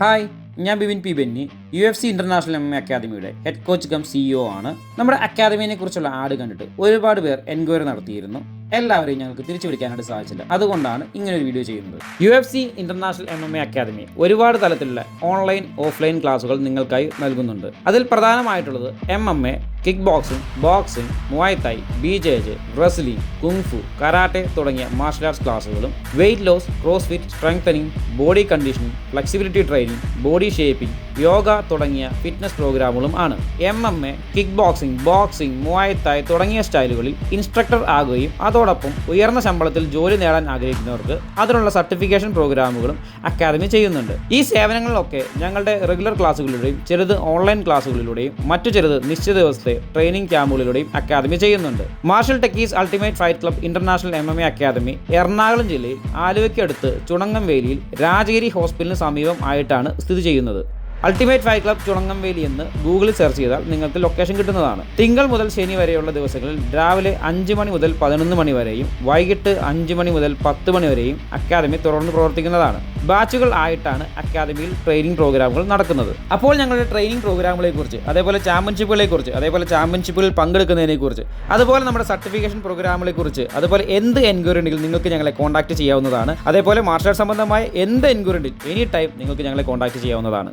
Hi, ഞാൻ Bipin P Benny, UFC international MMA അക്കാദമിയുടെ head coach come CEO ആണ്. നമ്മുടെ അക്കാദമിയെ കുറിച്ചുള്ള ആഡ് കണ്ടിട്ട് ഒരുപാട് പേർ എൻക്വയറി നടത്തിയിരുന്നു. എല്ലാവരെയും ഞങ്ങൾക്ക് തിരിച്ചു പിടിക്കാനായിട്ട് സാധിച്ചില്ല. അതുകൊണ്ടാണ് ഇങ്ങനൊരു വീഡിയോ ചെയ്യുന്നത്. UFC ഇന്റർനാഷണൽ MMA അക്കാദമി ഒരുപാട് തലത്തിലുള്ള ഓൺലൈൻ ഓഫ്ലൈൻ ക്ലാസുകൾ നിങ്ങൾക്കായി നൽകുന്നുണ്ട്. അതിൽ പ്രധാനമായിട്ടുള്ളത് MMA, kick boxing, boxing, Muay Thai, BJJ, wrestling, kung fu, karate തുടങ്ങിയ മാർഷൽ ആർട്സ് ക്ലാസുകളും weight loss, crossfit, strengthening, body conditioning, flexibility training, body shaping, yoga തുടങ്ങിയ ഫിറ്റ്നസ് പ്രോഗ്രാമുകളും ആണ്. MMA, kick boxing, boxing, Muay Thai തുടങ്ങിയ സ്റ്റൈലുകളിൽ ഇൻസ്ട്രക്ടർ ആകുകയും അതോടൊപ്പം ഉയർന്ന ശമ്പളത്തിൽ ജോലി നേടാൻ ആഗ്രഹിക്കുന്നവർക്ക് അതിനുള്ള സർട്ടിഫിക്കേഷൻ പ്രോഗ്രാമുകളും അക്കാദമി ചെയ്യുന്നുണ്ട്. ഈ സേവനങ്ങളിലൊക്കെ ഞങ്ങളുടെ റെഗുലർ ക്ലാസ്സുകളിലൂടെയും ചിലത് ഓൺലൈൻ ക്ലാസ്സുകളിലൂടെയും മറ്റു ചിലത് നിശ്ചിത ദിവസത്തെ ട്രെയിനിങ് ക്യാമ്പുകളിലൂടെയും അക്കാദമി ചെയ്യുന്നുണ്ട്. Martial techies ultimate fight club international MMA academy Ernakulam ജില്ലയിൽ ആലുവയ്ക്കടുത്ത് ചുണങ്ങംവേലിയിൽ രാജഗിരി ഹോസ്പിറ്റലിന് സമീപം ആയിട്ടാണ് സ്ഥിതി ചെയ്യുന്നത്. അൾട്ടിമേറ്റ് ഫൈറ്റ് ക്ലബ് ചുണങ്ങംവേലി എന്ന് ഗൂഗിളിൽ സെർച്ച് ചെയ്താൽ നിങ്ങൾക്ക് ലൊക്കേഷൻ കിട്ടുന്നതാണ്. തിങ്കൾ മുതൽ ശനി വരെയുള്ള ദിവസങ്ങളിൽ രാവിലെ 5 മണി മുതൽ 11 മണി വരെയും വൈകിട്ട് 5 മണി മുതൽ 10 മണി വരെയും അക്കാദമി തുടർന്ന് പ്രവർത്തിക്കുന്നതാണ്. ബാച്ചുകൾ ആയിട്ടാണ് അക്കാദമിയിൽ ട്രെയിനിങ് പ്രോഗ്രാമുകൾ നടക്കുന്നത്. അപ്പോൾ ഞങ്ങളുടെ ട്രെയിനിങ് പ്രോഗ്രാമുകളെക്കുറിച്ച്, അതേപോലെ ചാമ്പ്യൻഷിപ്പുകളെക്കുറിച്ച്, അതേപോലെ ചാമ്പ്യൻഷിപ്പുകളിൽ പങ്കെടുക്കുന്നതിനെക്കുറിച്ച്, അതുപോലെ നമ്മുടെ സർട്ടിഫിക്കേഷൻ പ്രോഗ്രാമുകളെക്കുറിച്ച്, അതുപോലെ എന്ത് എൻക്വയറി ഉണ്ടെങ്കിൽ നിങ്ങൾക്ക് ഞങ്ങളെ കോൺടാക്ട് ചെയ്യാവുന്നതാണ്. അതേപോലെ മാർഷൽ ആർട്സ് സംബന്ധമായ എന്ത് എൻക്വയറി ഉണ്ടെങ്കിൽ എനി ടൈം നിങ്ങൾക്ക് ഞങ്ങളെ കോൺടാക്ട് ചെയ്യാവുന്നതാണ്.